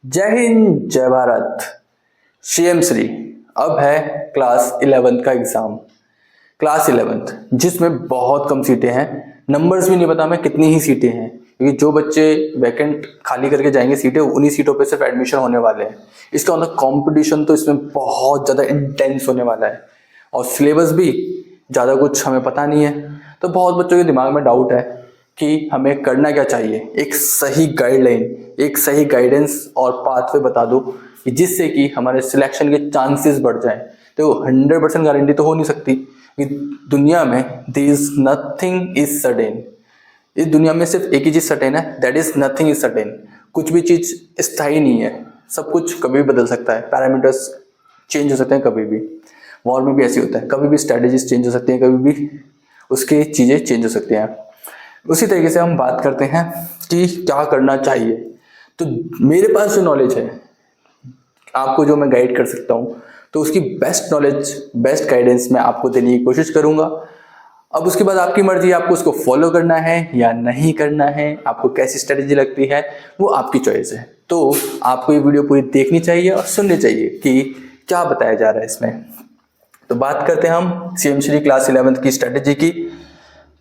जय हिंद जय भारत। सीएम श्री अब है क्लास 11th का एग्जाम। क्लास 11th जिसमें बहुत कम सीटें हैं, नंबर्स भी नहीं पता हमें कितनी ही सीटें हैं, क्योंकि जो बच्चे वैकेंट खाली करके जाएंगे सीटें उन्हीं सीटों पे सिर्फ एडमिशन होने वाले हैं। इसका मतलब कंपटीशन तो इसमें बहुत ज़्यादा इंटेंस होने वाला है और सिलेबस भी ज़्यादा कुछ हमें पता नहीं है। तो बहुत बच्चों के दिमाग में डाउट है कि हमें करना क्या चाहिए। एक सही गाइडलाइन, एक सही गाइडेंस और पाथवे बता दो कि जिससे कि हमारे सिलेक्शन के चांसेस बढ़ जाएं। तो 100% गारंटी तो हो नहीं सकती कि दुनिया में there is nothing is certain. इस दुनिया में सिर्फ एक ही चीज सर्टेन है, that is nothing is certain. कुछ भी चीज स्थायी नहीं है, सब कुछ कभी भी बदल सकता है, पैरामीटर्स चेंज हो सकते हैं कभी भी। वॉर में भी ऐसे होता है, कभी भी स्ट्रेटेजीज चेंज हो सकती हैं, कभी भी उसकी चीजें चेंज हो सकती हैं। उसी तरीके से हम बात करते हैं कि क्या करना चाहिए। तो मेरे पास जो नॉलेज है, आपको जो मैं गाइड कर सकता हूँ, तो उसकी बेस्ट नॉलेज, बेस्ट गाइडेंस मैं आपको देने की कोशिश करूँगा। अब उसके बाद आपकी मर्जी, आपको उसको फॉलो करना है या नहीं करना है, आपको कैसी स्ट्रेटेजी लगती है वो आपकी चॉइस है। तो आपको ये वीडियो पूरी देखनी चाहिए और सुननी चाहिए कि क्या बताया जा रहा है इसमें। तो बात करते हैं हम सीएम श्री क्लास 11th की स्ट्रेटेजी की।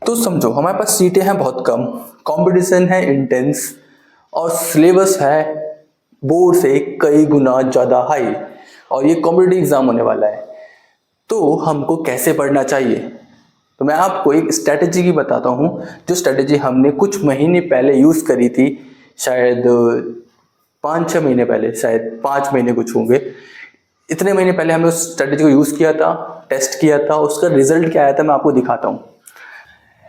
तो समझो, हमारे पास सीटें हैं बहुत कम, कंपटीशन है इंटेंस और सिलेबस है बोर्ड से कई गुना ज़्यादा हाई और ये कॉम्पिटिटिव एग्जाम होने वाला है। तो हमको कैसे पढ़ना चाहिए, तो मैं आपको एक स्ट्रेटेजी की बताता हूँ, जो स्ट्रेटेजी हमने कुछ महीने पहले यूज़ करी थी, शायद 5-6 महीने पहले, शायद 5 महीने कुछ होंगे। इतने महीने पहले हमने उस स्ट्रेटेजी को यूज़ किया था, टेस्ट किया था, उसका रिजल्ट क्या आया था मैं आपको दिखाता हूँ।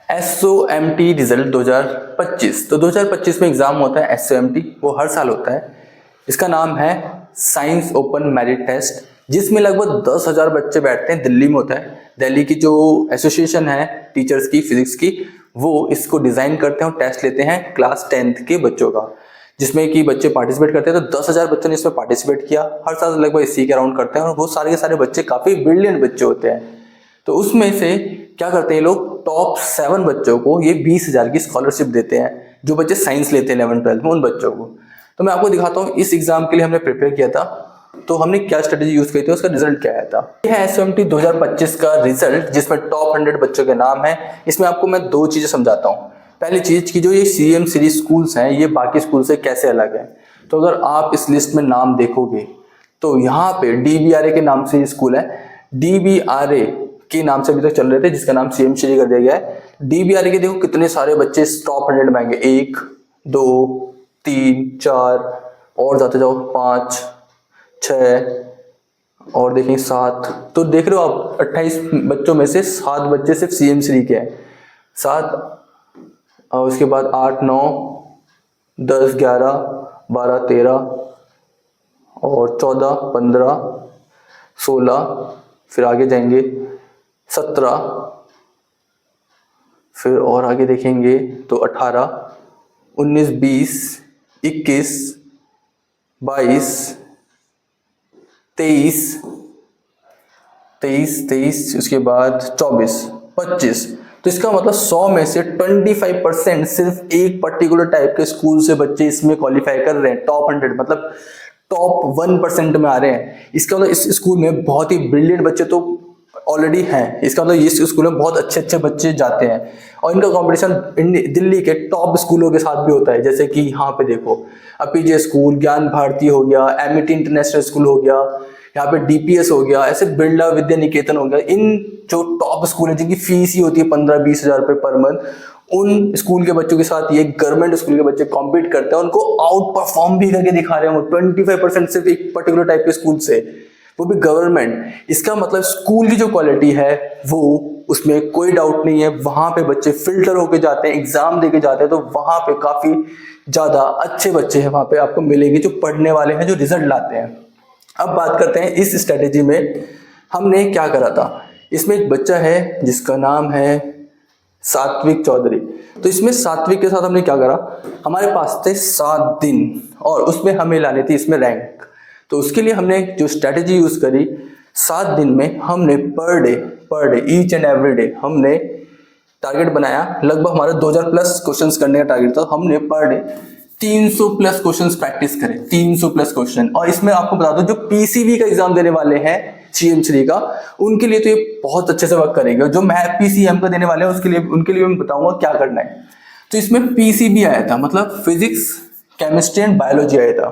SOMT result 2025। तो 2025 में एग्जाम होता है SOMT, वो हर साल होता है। इसका नाम है साइंस ओपन मेरिट टेस्ट, जिसमें लगभग 10,000 बच्चे बैठते हैं। दिल्ली में होता है। दिल्ली की जो एसोसिएशन है टीचर्स की फिजिक्स की, वो इसको डिज़ाइन करते हैं और टेस्ट लेते हैं क्लास 10th के बच्चों का, जिसमें कि बच्चे पार्टिसिपेट करते हैं। तो 10,000 बच्चों ने इसमें पार्टिसिपेट किया। हर साल लगभग इसी के अराउंड करते हैं और वो सारे के सारे बच्चे काफ़ी ब्रिलियंट बच्चे होते हैं। तो उसमें से क्या करते हैं लोग, टॉप 7 बच्चों को ये 20,000 की स्कॉलरशिप देते हैं, जो बच्चे साइंस लेते हैं 11th-12th में, उन बच्चों को। तो मैं आपको दिखाता हूँ इस एग्जाम के लिए हमने प्रिपेयर किया था, तो हमने क्या स्ट्रेटेजी यूज की थी, उसका रिजल्ट क्या आया था। यह है SOMT 2025 का रिजल्ट, जिसमें टॉप 100 बच्चों के नाम है। इसमें आपको मैं 2 चीजें समझाता हूँ। पहली चीज की जो ये सीएम सीरीज स्कूल्स हैं, ये बाकी स्कूल से कैसे अलग है। तो अगर आप इस लिस्ट में नाम देखोगे तो यहाँ पे DBRA के नाम से स्कूल है। DBRA के नाम से अभी तक चल रहे थे, जिसका नाम सीएम श्री कर दिया गया है। DBRA के देखो कितने सारे बच्चे टॉप 100 में आएंगे, 1 2 3 4 और जाते जाओ 5 6 और देखें 7। तो देख रहे हो आप, 28 बच्चों में से 7 बच्चे सिर्फ सीएम श्री के हैं। 7 और उसके बाद 8 9 10 11 12 13 और 14 15 16, फिर आगे जाएंगे 17, फिर और आगे देखेंगे तो 18 19 20 21 22 23, उसके बाद 24 25। तो इसका मतलब 100 में से 25% सिर्फ एक पर्टिकुलर टाइप के स्कूल से बच्चे इसमें क्वालिफाई कर रहे हैं। टॉप 100 मतलब टॉप 1% में आ रहे हैं। इसका मतलब इस स्कूल में बहुत ही ब्रिलियंट बच्चे तो ऑलरेडी हैं। इसका मतलब इस स्कूल में बहुत अच्छे अच्छे बच्चे जाते हैं और इनका कंपटीशन दिल्ली के टॉप स्कूलों के साथ भी होता है। जैसे कि यहाँ पे देखो, अपीजे स्कूल, ज्ञान भारती हो गया, एमिटी इंटरनेशनल स्कूल हो गया, यहाँ पे DPS हो गया, ऐसे बिरला विद्या निकेतन हो गया। इन जो टॉप स्कूल है जिनकी फीस ही होती है 15-20 हज़ार रुपये पर मंथ, उन स्कूल के बच्चों के साथ ये गवर्नमेंट स्कूल के बच्चे कॉम्पीट करते हैं, उनको आउट परफॉर्म भी करके दिखा रहे हैं। 25% सिर्फ एक पर्टिकुलर टाइप के स्कूल से, वो भी गवर्नमेंट। इसका मतलब स्कूल की जो क्वालिटी है वो, उसमें कोई डाउट नहीं है। वहाँ पे बच्चे फिल्टर होके जाते हैं, एग्जाम देके जाते हैं, तो वहाँ पे काफ़ी ज़्यादा अच्छे बच्चे हैं वहाँ पे आपको मिलेंगे, जो पढ़ने वाले हैं, जो रिजल्ट लाते हैं। अब बात करते हैं इस स्ट्रेटेजी में हमने क्या करा था। इसमें एक बच्चा है जिसका नाम है सात्विक चौधरी। तो इसमें सात्विक के साथ हमने क्या करा, हमारे पास थे 7 दिन और उसमें हमें लानी थी इसमें रैंक। तो उसके लिए हमने जो स्ट्रेटेजी यूज करी, 7 दिन में हमने per day each and every day हमने टारगेट बनाया। लगभग हमारा 2000 प्लस क्वेश्चंस करने का टारगेट था। हमने per day 300 plus questions practice करें, 300 प्लस क्वेश्चन। और इसमें आपको बता दो जो पीसीबी का एग्जाम देने वाले हैं CM3 का, उनके लिए तो ये बहुत अच्छे से वर्क करेंगे। जो मैथ PCM का देने वाले हैं उसके लिए, उनके लिए मैं बताऊंगा क्या करना है। तो इसमें पीसीबी आया था, मतलब फिजिक्स, केमिस्ट्री एंड बायोलॉजी आया था।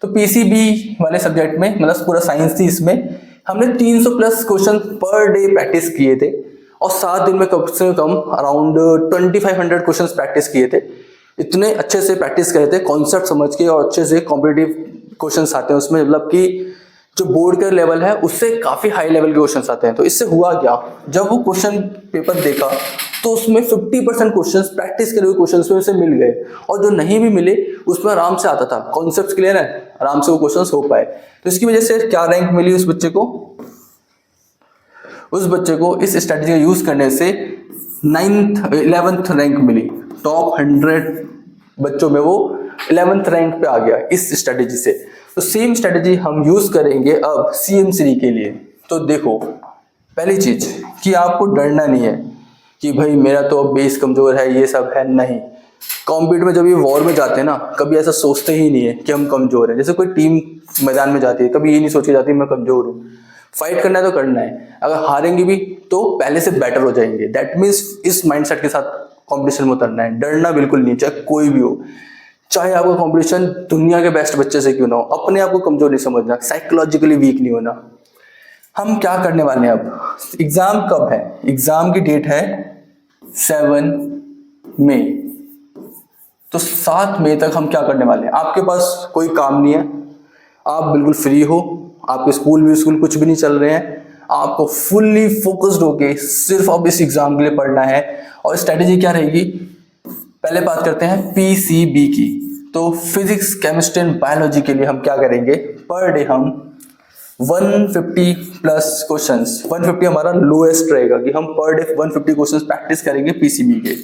तो पीसीबी वाले सब्जेक्ट में, मतलब पूरा साइंस थी, इसमें हमने 300 plus question per day practice किए थे और 7 दिन में कम से कम अराउंड 2500 क्वेश्चंस प्रैक्टिस किए थे। इतने अच्छे से प्रैक्टिस करे थे, कॉन्सेप्ट समझ के, और अच्छे से कॉम्पिटिटिव क्वेश्चंस आते हैं उसमें, मतलब कि जो बोर्ड का लेवल है उससे काफी हाई लेवल के क्वेश्चंस आते हैं। तो इससे हुआ क्या, जब वो क्वेश्चन पेपर देखा तो उसमें 50% क्वेश्चंस प्रैक्टिस करे हुए क्वेश्चंस में से मिल गए, और जो नहीं भी मिले उसमें आराम से आता था। कॉन्सेप्ट क्लियर है, आराम से वो क्वेश्चंस हो पाए। तो इसकी वजह से क्या रैंक मिली उस बच्चे को? उस बच्चे को इस स्ट्रेटजी का यूज करने से 11th रैंक मिली। टॉप 100 बच्चों में वो 11th रैंक पे आ गया इस स्ट्रेटजी से। तो सेम स्ट्रेटजी हम यूज करेंगे अब CM3 के लिए। तो देखो, पहली चीज कि आपको डरना नहीं है कि भाई मेरा तो अब बेस कमजोर है, ये सब है, नहीं। कॉम्पिट में जब ये वॉर में जाते हैं ना, कभी ऐसा सोचते ही नहीं है कि हम कमजोर हैं। जैसे कोई टीम मैदान में जाती है, कभी ये नहीं सोची जाती मैं कमजोर हूँ। फाइट करना है तो करना है, अगर हारेंगे भी तो पहले से बेटर हो जाएंगे। दैट मीन्स इस माइंडसेट के साथ कंपटीशन में उतरना है, डरना बिल्कुल नहीं, चाहे कोई भी हो। चाहे आपका कंपटीशन दुनिया के बेस्ट बच्चे से क्यों ना हो, अपने आप को कमजोर नहीं समझना, साइकोलॉजिकली वीक नहीं होना। हम क्या करने वाले हैं अब? एग्जाम कब है? एग्जाम की डेट है 7 मई। तो 7 मई तक हम क्या करने वाले हैं? आपके पास कोई काम नहीं है, आप बिल्कुल फ्री हो, आपके स्कूल कुछ भी नहीं चल रहे हैं, आपको फुल्ली फोकस्ड होके सिर्फ अब इस एग्जाम के लिए पढ़ना है। और स्ट्रेटेजी क्या रहेगी? पहले बात करते हैं पीसीबी की। तो फिजिक्स, केमिस्ट्री एंड बायोलॉजी के लिए हम क्या करेंगे? पर डे हम 150 प्लस क्वेश्चंस, 150 हमारा लोएस्ट रहेगा कि हम पर डे 150 क्वेश्चंस प्रैक्टिस करेंगे पीसीबी के।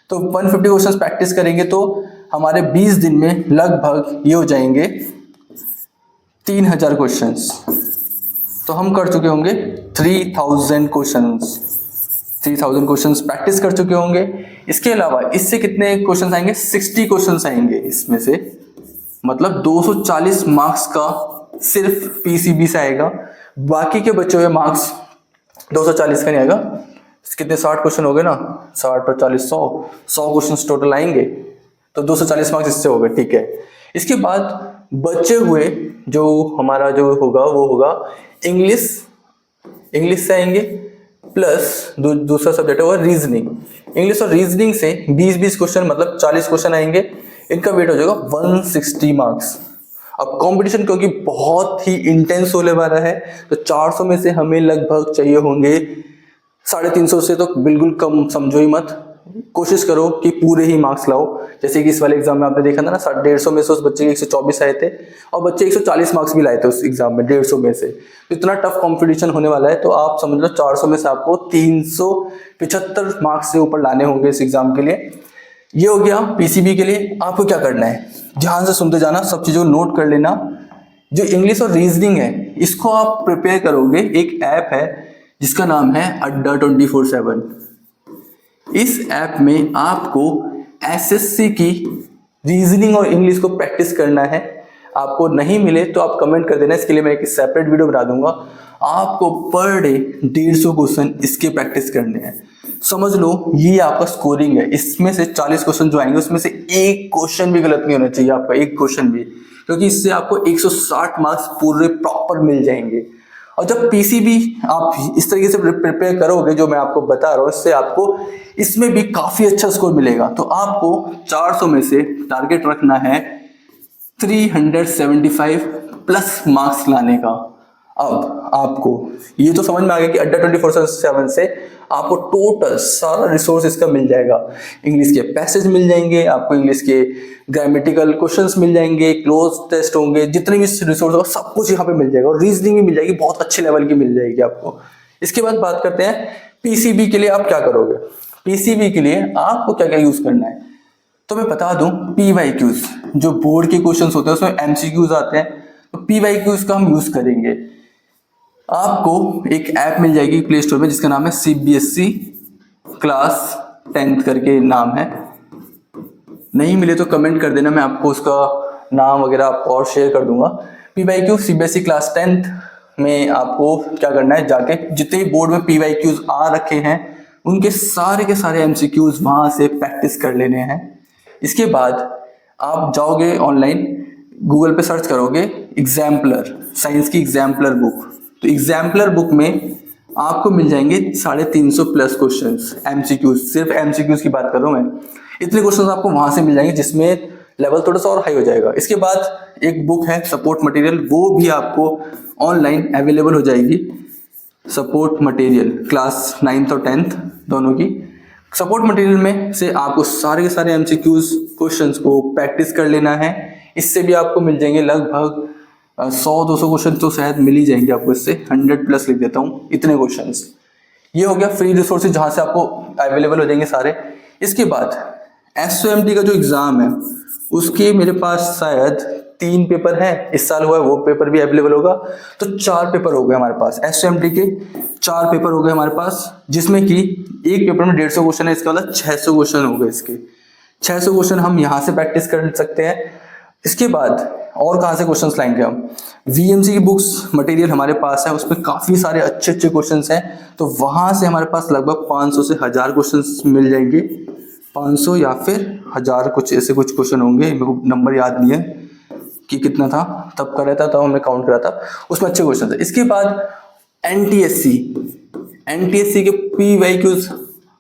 तो 150 क्वेश्चंस प्रैक्टिस करेंगे तो हमारे 20 दिन में लगभग ये हो जाएंगे 3000 क्वेश्चंस। तो हम कर चुके होंगे 3000 क्वेश्चंस, 3000 क्वेश्चंस प्रैक्टिस कर चुके होंगे। इसके अलावा इससे कितने क्वेश्चंस आएंगे? 60 क्वेश्चंस आएंगे इसमें से, मतलब 240 मार्क्स का सिर्फ पीसीबी से आएगा। बाकी के बचे हुए मार्क्स 240 का नहीं आएगा। कितने 60 क्वेश्चन हो गए ना, 60 और 40 100 क्वेश्चन टोटल आएंगे, तो 240 मार्क्स इससे हो गए, ठीक है। इसके बाद बचे हुए जो हमारा जो होगा वो होगा इंग्लिश से आएंगे, प्लस दूसरा सब्जेक्ट होगा रीजनिंग। इंग्लिश और रीजनिंग से 20-20 क्वेश्चन, मतलब 40 क्वेश्चन आएंगे। इनका वेट हो जाएगा 160 मार्क्स। अब कंपटीशन क्योंकि बहुत ही इंटेंस होने वाला है, तो 400 में से हमें लगभग चाहिए होंगे 350 से, तो बिल्कुल कम समझो ही मत। कोशिश करो कि पूरे ही मार्क्स लाओ। जैसे कि इस वाले एग्जाम में आपने देखा था ना, 150 में से उस बच्चे के 124 आए थे, और बच्चे 140 मार्क्स भी लाए थे उस एग्जाम में 150 में से। तो इतना टफ कंपटीशन होने वाला है, तो आप समझ लो 400 में से आपको 375 मार्क्स से ऊपर लाने होंगे इस एग्जाम के लिए। ये हो गया पीसीबी के लिए। आपको क्या करना है, ध्यान से सुनते जाना, सब चीजों को नोट कर लेना। जो इंग्लिश और रीजनिंग है, इसको आप प्रिपेयर करोगे। एक ऐप है जिसका नाम है अड्डा 24/7। इस ऐप में आपको एसएससी की रीजनिंग और इंग्लिश को प्रैक्टिस करना है। आपको नहीं मिले तो आप कमेंट कर देना, इसके लिए मैं एक सेपरेट वीडियो बना दूंगा। आपको पर डे 150 क्वेश्चन इसके प्रैक्टिस करने हैं। समझ लो ये आपका स्कोरिंग है। इसमें से 40 क्वेश्चन जो आएंगे उसमें से एक क्वेश्चन भी गलत नहीं होना चाहिए आपका, एक क्वेश्चन भी, क्योंकि इससे आपको 160 मार्क्स पूरे प्रॉपर मिल जाएंगे। और जब पीसीबी आप इस तरीके से प्रिपेयर करोगे जो मैं आपको बता रहा हूँ, इससे आपको इसमें भी काफी अच्छा स्कोर मिलेगा। तो आपको 400 में से टारगेट रखना है 375 प्लस मार्क्स लाने का। अब आपको ये तो समझ में आ गया कि अड्डा 24/7 से आपको टोटल सारा रिसोर्स इसका मिल जाएगा। इंग्लिश के पैसेज मिल जाएंगे, आपको इंग्लिश के ग्रामेटिकल क्वेश्चंस मिल जाएंगे, क्लोज टेस्ट होंगे, जितने भी रिसोर्स होगा सब कुछ यहाँ पे मिल जाएगा। और रीजनिंग भी मिल जाएगी, बहुत अच्छे लेवल की मिल जाएगी आपको। इसके बाद बात करते हैं पीसीबी के लिए आप क्या करोगे। पीसीबी के लिए आपको क्या क्या यूज करना है, तो मैं बता दूं, PYQs जो बोर्ड के क्वेश्चंस होते हैं उसमें MCQs आते हैं, तो PYQs का हम यूज करेंगे। आपको एक ऐप मिल जाएगी प्ले स्टोर में जिसका नाम है CBSE क्लास 10th करके नाम है। नहीं मिले तो कमेंट कर देना, मैं आपको उसका नाम वगैरह आपको और शेयर कर दूंगा। PYQ CBSE क्लास 10th में आपको क्या करना है, जाके जितने बोर्ड में PYQs आ रखे हैं उनके सारे के सारे MCQs वहां से प्रैक्टिस कर लेने हैं। इसके बाद आप जाओगे ऑनलाइन, गूगल पे सर्च करोगे एग्जाम्पलर, साइंस की एग्जाम्पलर बुक, तो एग्जाम्पलर बुक में आपको मिल जाएंगे 350 प्लस क्वेश्चंस MCQs, सिर्फ MCQs की बात कर रहा हूँ मैं। इतने क्वेश्चंस आपको वहां से मिल जाएंगे जिसमें लेवल थोड़ा सा और हाई हो जाएगा। इसके बाद एक बुक है सपोर्ट मटेरियल, वो भी आपको ऑनलाइन अवेलेबल हो जाएगी। सपोर्ट मटेरियल क्लास 9th और 10th दोनों की। सपोर्ट मटेरियल में से आपको सारे के सारे MCQs क्वेश्चंस को प्रैक्टिस कर लेना है। इससे भी आपको मिल जाएंगे लगभग 100-200 क्वेश्चन तो शायद मिल ही जाएंगे आपको, इससे 100 प्लस लिख देता हूँ, इतने क्वेश्चंस। ये हो गया फ्री रिसोर्सेज जहाँ से आपको अवेलेबल हो जाएंगे सारे। इसके बाद SOMT का जो एग्ज़ाम है उसके मेरे पास शायद 3 पेपर है, इस साल हुआ है, वो पेपर भी अवेलेबल होगा, तो 4 पेपर हो गए हमारे पास। SOMT के 4 पेपर हो गए हमारे पास, जिसमें कि एक पेपर में 150 क्वेश्चन है, इसका मतलब 600 क्वेश्चन हो गए। इसके 600 क्वेश्चन हम यहाँ से प्रैक्टिस कर सकते हैं। इसके बाद और कहाँ से क्वेश्चंस लाएंगे हम, VMC की बुक्स मटेरियल हमारे पास है, उसमें काफ़ी सारे अच्छे अच्छे क्वेश्चंस हैं, तो वहाँ से हमारे पास लगभग 500 से 1000 क्वेश्चंस मिल जाएंगे। 500 या फिर 1000 कुछ ऐसे कुछ क्वेश्चन होंगे, मेरे को नंबर याद नहीं है कि कितना था, तब कर रहा था तब हमने काउंट करा था, उसमें अच्छे क्वेश्चन थे। इसके बाद NTSC के PYQs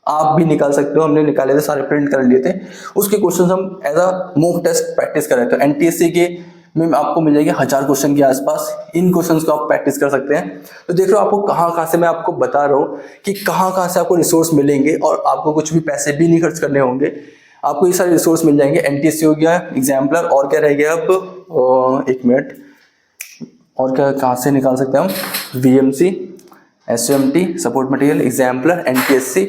आप भी निकाल सकते हो, हमने निकाले थे, सारे प्रिंट कर लिए थे, उसके क्वेश्चंस हम as a mock test practice कर रहे थे। NTSC के में आपको मिल जाएगी 1000 क्वेश्चन के आसपास, इन क्वेश्चंस को आप प्रैक्टिस कर सकते हैं। तो देख रहे हो आपको कहाँ कहाँ से मैं आपको बता रहा हूँ कि कहाँ कहाँ से आपको रिसोर्स मिलेंगे, और आपको कुछ भी पैसे भी नहीं खर्च करने होंगे, आपको ये सारे रिसोर्स मिल जाएंगे। NTSC हो गया, एग्जाम्पलर, और क्या रह गया अब, एक मिनट, और क्या कहाँ से निकाल सकते हैं हम, VMC, SOMT, support material, exemplar, NTSC,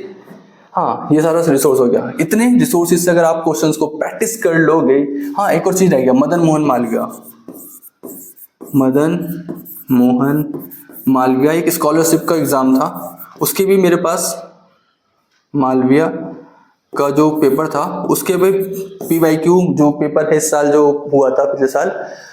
हाँ ये सारा रिसोर्स हो गया। इतने रिसोर्सेज से अगर आप क्वेश्चंस को प्रैक्टिस कर लोगे, हाँ एक और चीज रह गया, मदन मोहन मालविया एक स्कॉलरशिप का एग्जाम था, उसके भी मेरे पास मालविया का जो पेपर था उसके भी PYQ जो पेपर है इस साल जो हुआ था, पिछले साल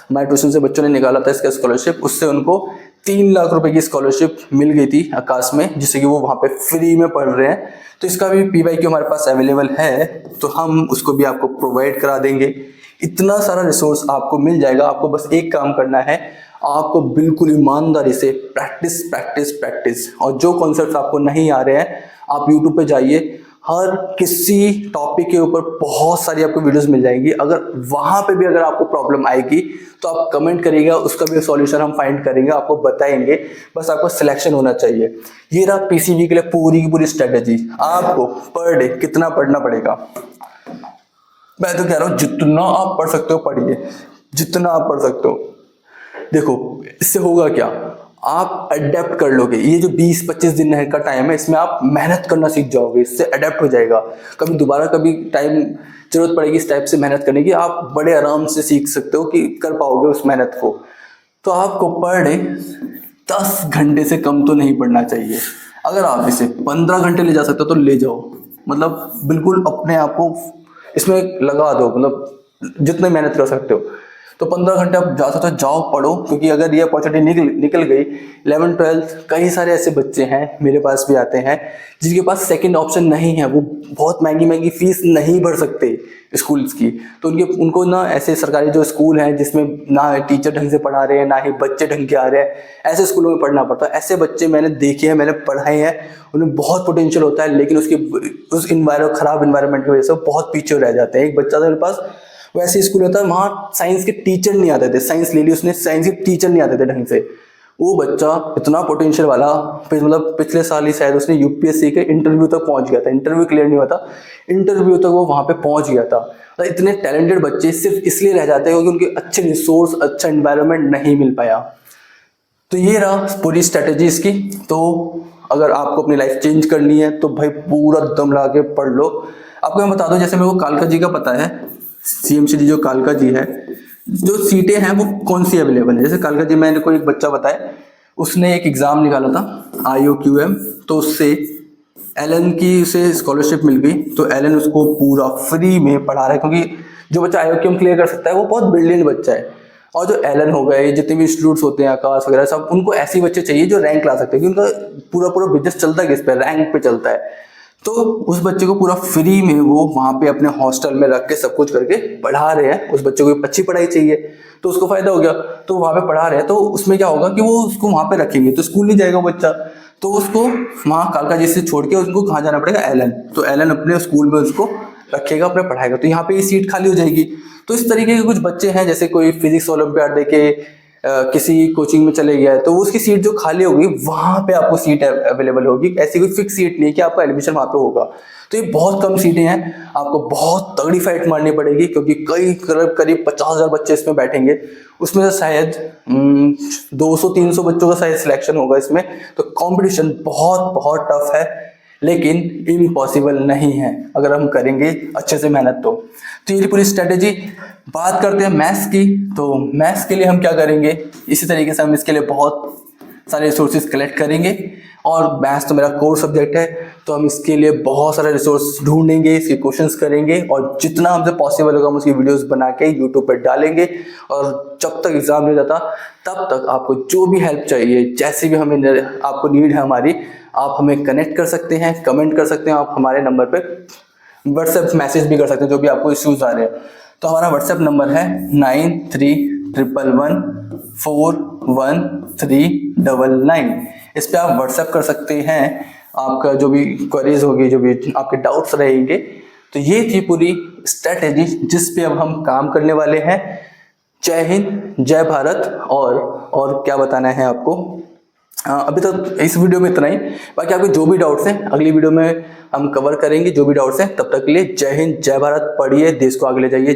हमारे ट्यूशन से बच्चों ने निकाला था इसका स्कॉलरशिप, उससे उनको 3 लाख रुपए की स्कॉलरशिप मिल गई थी आकाश में, जिससे कि वो वहाँ पे फ्री में पढ़ रहे हैं। तो इसका भी PYQ हमारे पास अवेलेबल है, तो हम उसको भी आपको प्रोवाइड करा देंगे। इतना सारा रिसोर्स आपको मिल जाएगा। आपको बस एक काम करना है, आपको बिल्कुल ईमानदारी से प्रैक्टिस प्रैक्टिस प्रैक्टिस, और जो कॉन्सेप्ट आपको नहीं आ रहे हैं आप यूट्यूब पे जाइए, हर किसी टॉपिक के ऊपर बहुत सारी आपको वीडियोस मिल जाएंगी। अगर वहां पे भी अगर आपको प्रॉब्लम आएगी तो आप कमेंट करिएगा, उसका भी सॉल्यूशन हम फाइंड करेंगे, आपको बताएंगे, बस आपको सिलेक्शन होना चाहिए। ये रहा PCB के लिए पूरी की पूरी स्ट्रेटेजी। आपको पर डे कितना पढ़ना पड़ेगा, मैं तो कह रहा हूँ जितना आप पढ़ सकते हो पढ़िए, जितना आप पढ़ सकते हो। देखो इससे होगा क्या, आप अडेप्ट कर लोगे। ये जो 20-25 दिन का टाइम है, इसमें आप मेहनत करना सीख जाओगे, इससे अडेप्ट हो जाएगा। कभी दोबारा कभी टाइम जरूरत पड़ेगी इस टाइप से मेहनत करने की, आप बड़े आराम से सीख सकते हो कि कर पाओगे उस मेहनत को। तो आपको पर डे 10 घंटे से कम तो नहीं पढ़ना चाहिए। अगर आप इसे 15 घंटे ले जा सकते हो तो ले जाओ, मतलब बिल्कुल अपने आप को इसमें लगा दो, मतलब जितने मेहनत कर सकते हो। तो 15 घंटे आप जा सकते हो, जाओ पढ़ो, क्योंकि अगर ये अपॉर्चुनिटी निकल गई 11th-12th, कई सारे ऐसे बच्चे हैं मेरे पास भी आते हैं जिनके पास सेकंड ऑप्शन नहीं है, वो बहुत महंगी फीस नहीं भर सकते स्कूल्स की, तो उनको ना ऐसे सरकारी जो स्कूल हैं जिसमें ना टीचर ढंग से पढ़ा रहे हैं ना ही बच्चे ढंग के आ रहे हैं, ऐसे स्कूलों में पढ़ना पड़ता है। ऐसे बच्चे मैंने देखे हैं, मैंने पढ़ाए हैं, उन्हें बहुत पोटेंशियल होता है, लेकिन उस खराब इन्वायरमेंट की वजह से बहुत पीछे रह जाते हैं। एक बच्चा था मेरे पास, वैसे स्कूल होता है, वहाँ साइंस के टीचर नहीं आते थे, साइंस ले ली उसने, साइंस के टीचर नहीं आते थे ढंग से। वो बच्चा इतना पोटेंशियल वाला, मतलब पिछले साल ही शायद उसने UPSC के इंटरव्यू तक पहुंच गया था, इंटरव्यू क्लियर नहीं हुआ था, इंटरव्यू तक वो वहाँ पे पहुंच गया था। तो इतने टैलेंटेड बच्चे सिर्फ इसलिए रह जाते हैं क्योंकि उनके अच्छे रिसोर्स, अच्छा एनवायरनमेंट नहीं मिल पाया। तो ये रहा पूरी स्ट्रेटेजी इसकी। तो अगर आपको अपनी लाइफ चेंज करनी है तो भाई पूरा दम लगा के पढ़ लो। आपको मैं बता दूं, जैसे मेरे को कालका जी का पता है, CMCD जो कालका जी है, जो सीटें हैं वो कौन सी अवेलेबल है। जैसे कालका जी, मैंने कोई एक बच्चा बताया, उसने एक एग्जाम निकाला था IOQM, तो उससे एलन की उसे स्कॉलरशिप मिल गई, तो एलन उसको पूरा फ्री में पढ़ा रहा है, क्योंकि जो बच्चा IOQM क्लियर कर सकता है वो बहुत ब्रिलियंट बच्चा है। और जो एलन हो गए, जितने भी इंस्टीट्यूट्स होते हैं आकाश वगैरह सब, उनको ऐसे बच्चे चाहिए जो रैंक ला सकते हैं, क्योंकि उनका पूरा पूरा बिजनेस चलता है किस पे, रैंक पे चलता है। तो उस बच्चे को पूरा फ्री में वो वहाँ पे अपने हॉस्टल में रख के सब कुछ करके पढ़ा रहे हैं। उस बच्चे को अच्छी पढ़ाई चाहिए तो उसको फायदा हो गया, तो वहाँ पे पढ़ा रहे हैं। तो उसमें क्या होगा कि वो उसको वहाँ पे रखेंगे तो स्कूल नहीं जाएगा वो बच्चा, तो उसको वहाँ कालका जी से छोड़ के उसको कहाँ जाना पड़ेगा, एलन। तो एलन अपने स्कूल में उसको रखेगा, अपने पढ़ाएगा, तो यहाँ पे ये सीट खाली हो जाएगी। तो इस तरीके के कुछ बच्चे हैं, जैसे कोई फिजिक्स ओलंपियाड देके किसी कोचिंग में चले गया है, तो उसकी सीट जो खाली होगी वहां पे आपको सीट अवेलेबल होगी। ऐसी कोई फिक्स सीट नहीं है कि आपका एडमिशन वहां पे होगा। तो ये बहुत कम सीटें हैं, आपको बहुत तगड़ी फाइट मारनी पड़ेगी, क्योंकि करीब 50,000 बच्चे इसमें बैठेंगे। उसमें से शायद 200-300 बच्चों का शायद सिलेक्शन होगा इसमें। तो कंपटीशन बहुत बहुत टफ है, लेकिन इम्पॉसिबल नहीं है अगर हम करेंगे अच्छे से मेहनत तो ये पूरी स्ट्रेटेजी। बात करते हैं मैथ्स की, तो मैथ्स के लिए हम क्या करेंगे, इसी तरीके से हम इसके लिए बहुत सारे रिसोर्सेज कलेक्ट करेंगे। और मैथ्स तो मेरा कोर सब्जेक्ट है, तो हम इसके लिए बहुत सारे रिसोर्स ढूंढेंगे, इसके क्वेश्चंस करेंगे, और जितना हमसे पॉसिबल होगा हम उसकी वीडियोस बना के यूट्यूब पर डालेंगे। और जब तक एग्जाम नहीं जाता तब तक आपको जो भी हेल्प चाहिए, जैसे भी हमें आपको नीड है हमारी, आप हमें कनेक्ट कर सकते हैं, कमेंट कर सकते हैं, आप हमारे नंबर पे व्हाट्सएप मैसेज भी कर सकते हैं जो भी आपको इश्यूज आ रहे हैं। तो हमारा व्हाट्सएप नंबर है 9311141399। इस पे आप व्हाट्सएप कर सकते हैं, आपका जो भी क्वेरीज होगी, जो भी आपके डाउट्स रहेंगे। तो ये थी पूरी स्ट्रेटेजी जिस पे अब हम काम करने वाले हैं। जय हिंद, जय भारत। और क्या बताना है आपको, अभी तक इस वीडियो में इतना ही। बाकी आपके जो भी डाउट्स हैं अगली वीडियो में हम कवर करेंगे, जो भी डाउट्स हैं। तब तक के लिए जय हिंद, जय भारत। पढ़िए, देश को आगे ले जाइए।